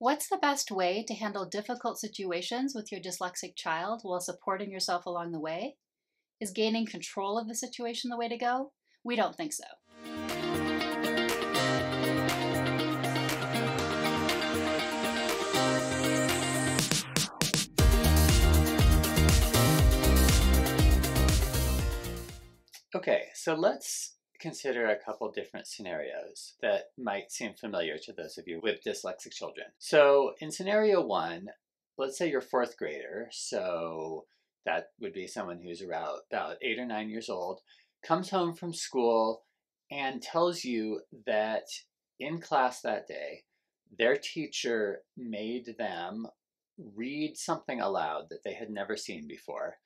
What's the best way to handle difficult situations with your dyslexic child while supporting yourself along the way? Is gaining control of the situation the way to go? We don't think so. Okay, so let's consider a couple different scenarios that might seem familiar to those of you with dyslexic children. So in scenario one, let's say you're fourth grader, so that would be someone who's around about 8 or 9 years old, comes home from school and tells you that in class that day, their teacher made them read something aloud that they had never seen before.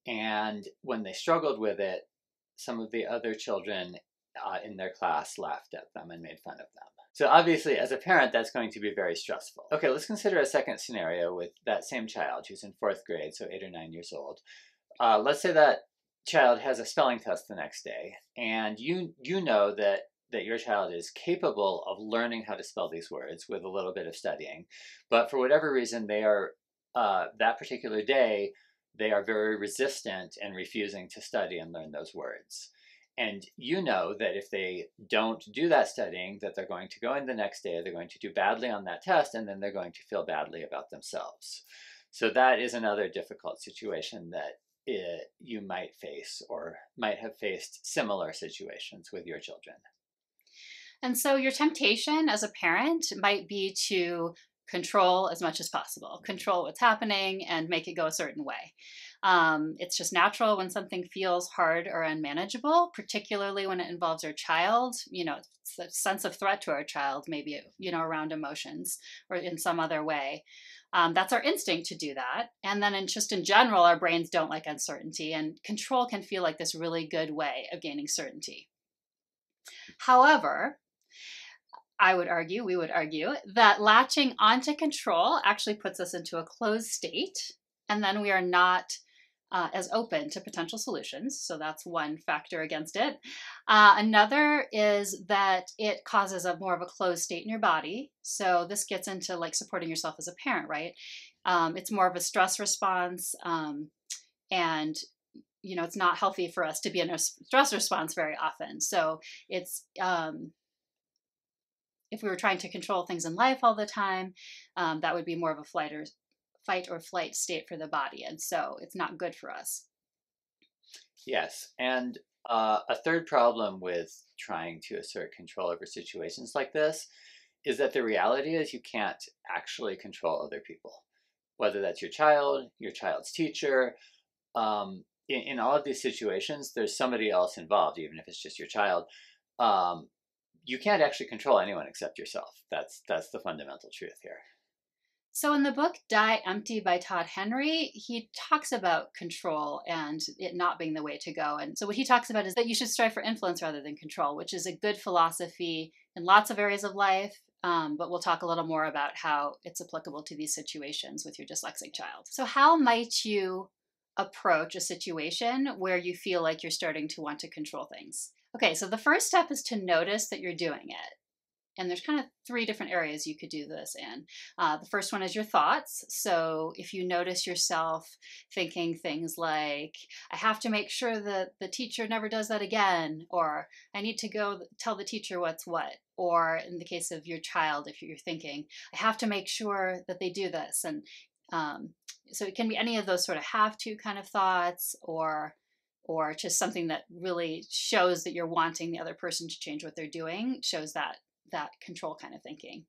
And when they struggled with it, some of the other children in their class laughed at them and made fun of them. So obviously, as a parent, that's going to be very stressful. Okay, let's consider a second scenario with that same child who's in fourth grade, so 8 or 9 years old. Let's say that child has a spelling test the next day, and you know that your child is capable of learning how to spell these words with a little bit of studying, but for whatever reason, they are that particular day they are very resistant and refusing to study and learn those words. And you know that if they don't do that studying, that they're going to go in the next day, they're going to do badly on that test, and then they're going to feel badly about themselves. So that is another difficult situation that you might face or might have faced similar situations with your children. And so your temptation as a parent might be to control as much as possible, control what's happening and make it go a certain way. It's just natural when something feels hard or unmanageable, particularly when it involves our child. It's a sense of threat to our child, maybe, around emotions or in some other way. That's our instinct to do that. And then just in general, our brains don't like uncertainty, and control can feel like this really good way of gaining certainty. However, we would argue that latching onto control actually puts us into a closed state, and then we are not as open to potential solutions. So that's one factor against it. Another is that it causes a more of a closed state in your body. So this gets into like supporting yourself as a parent, right? It's more of a stress response, and it's not healthy for us to be in a stress response very often. So it's if we were trying to control things in life all the time, that would be more of a fight or flight state for the body. And so it's not good for us. Yes. And a third problem with trying to assert control over situations like this is that the reality is you can't actually control other people, whether that's your child, your child's teacher. In all of these situations, there's somebody else involved, even if it's just your child. You can't actually control anyone except yourself. That's the fundamental truth here. So in the book Die Empty by Todd Henry, he talks about control and it not being the way to go. And so what he talks about is that you should strive for influence rather than control, which is a good philosophy in lots of areas of life. But we'll talk a little more about how it's applicable to these situations with your dyslexic child. So how might you approach a situation where you feel like you're starting to want to control things? Okay, so the first step is to notice that you're doing it. And there's kind of 3 different areas you could do this in. The first one is your thoughts. So if you notice yourself thinking things like, I have to make sure that the teacher never does that again, or I need to go tell the teacher what's what. Or in the case of your child, if you're thinking, I have to make sure that they do this. And so it can be any of those sort of have to kind of thoughts, or just something that really shows that you're wanting the other person to change what they're doing, shows that control kind of thinking.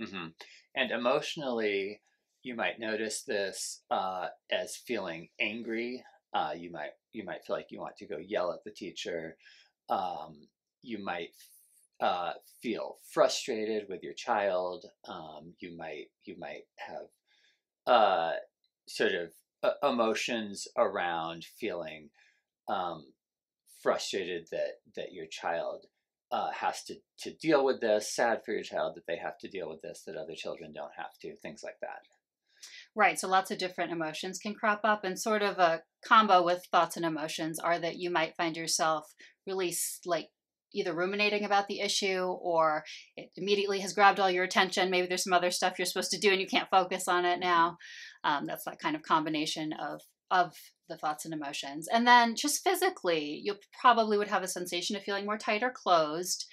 Mm-hmm. And emotionally, you might notice this as feeling angry. You might feel like you want to go yell at the teacher. You might feel frustrated with your child. You might have sort of emotions around feeling frustrated that your child has to deal with this, sad for your child that they have to deal with this, that other children don't have to, things like that. Right, so lots of different emotions can crop up, and sort of a combo with thoughts and emotions are that you might find yourself really like either ruminating about the issue, or it immediately has grabbed all your attention. Maybe there's some other stuff you're supposed to do and you can't focus on it now. That's that kind of combination of the thoughts and emotions. And then just physically, you probably would have a sensation of feeling more tight or closed.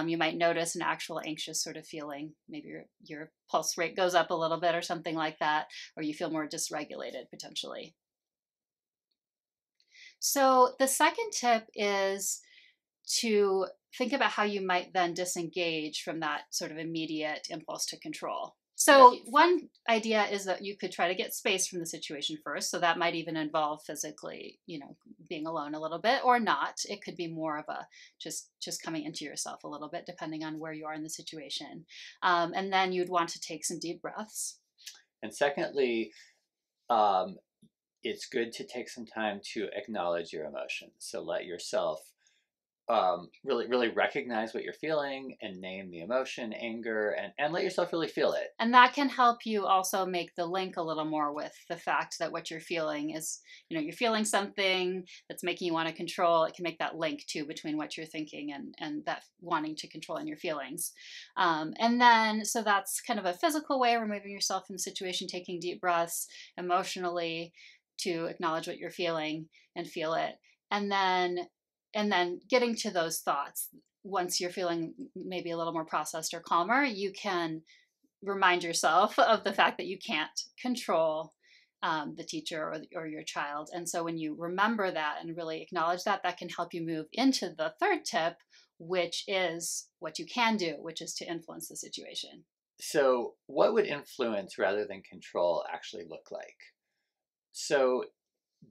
You might notice an actual anxious sort of feeling. Maybe your pulse rate goes up a little bit or something like that, or you feel more dysregulated potentially. So the second tip is to think about how you might then disengage from that sort of immediate impulse to control. So one idea is that you could try to get space from the situation first. So that might even involve physically, being alone a little bit, or not. It could be more of a just coming into yourself a little bit, depending on where you are in the situation. And then you'd want to take some deep breaths. And secondly, it's good to take some time to acknowledge your emotions. So let yourself really recognize what you're feeling and name the emotion, anger, and let yourself really feel it. And that can help you also make the link a little more with the fact that what you're feeling is, you're feeling something that's making you want to control. It can make that link too between what you're thinking and that wanting to control in your feelings. And then, so that's kind of a physical way of removing yourself from the situation, taking deep breaths emotionally to acknowledge what you're feeling and feel it. And then getting to those thoughts, once you're feeling maybe a little more processed or calmer, you can remind yourself of the fact that you can't control the teacher or your child. And so when you remember that and really acknowledge that, that can help you move into the third tip, which is what you can do, which is to influence the situation. So what would influence rather than control actually look like? So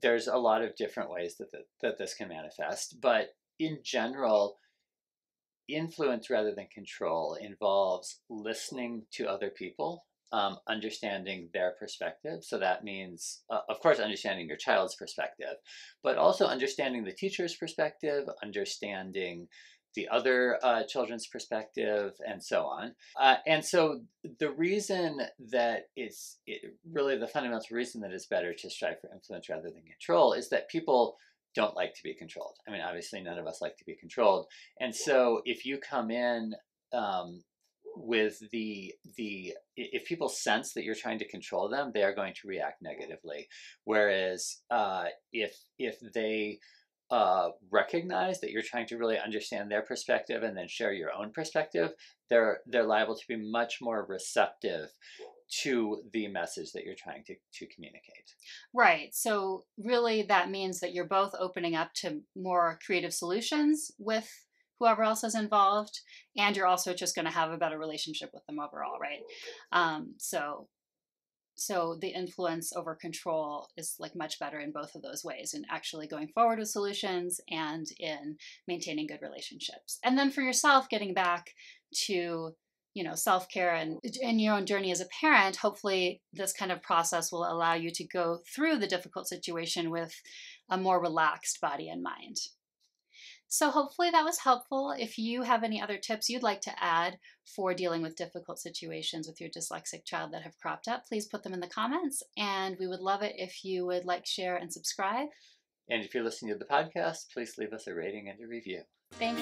there's a lot of different ways that this can manifest, but in general, influence rather than control involves listening to other people, understanding their perspective. So that means, of course, understanding your child's perspective, but also understanding the teacher's perspective, understanding the other children's perspective, and so on. And so the reason that really the fundamental reason that it's better to strive for influence rather than control is that people don't like to be controlled. I mean, obviously none of us like to be controlled. And so if you come in with if people sense that you're trying to control them, they are going to react negatively. Whereas if they recognize that you're trying to really understand their perspective and then share your own perspective, they're liable to be much more receptive to the message that you're trying to communicate. Right. So really that means that you're both opening up to more creative solutions with whoever else is involved, and you're also just going to have a better relationship with them overall, right? So the influence over control is like much better in both of those ways, in actually going forward with solutions and in maintaining good relationships. And then for yourself, getting back to self-care and in your own journey as a parent, hopefully this kind of process will allow you to go through the difficult situation with a more relaxed body and mind. So hopefully that was helpful. If you have any other tips you'd like to add for dealing with difficult situations with your dyslexic child that have cropped up, please put them in the comments, and we would love it if you would like, share, and subscribe. And if you're listening to the podcast, please leave us a rating and a review. Thanks.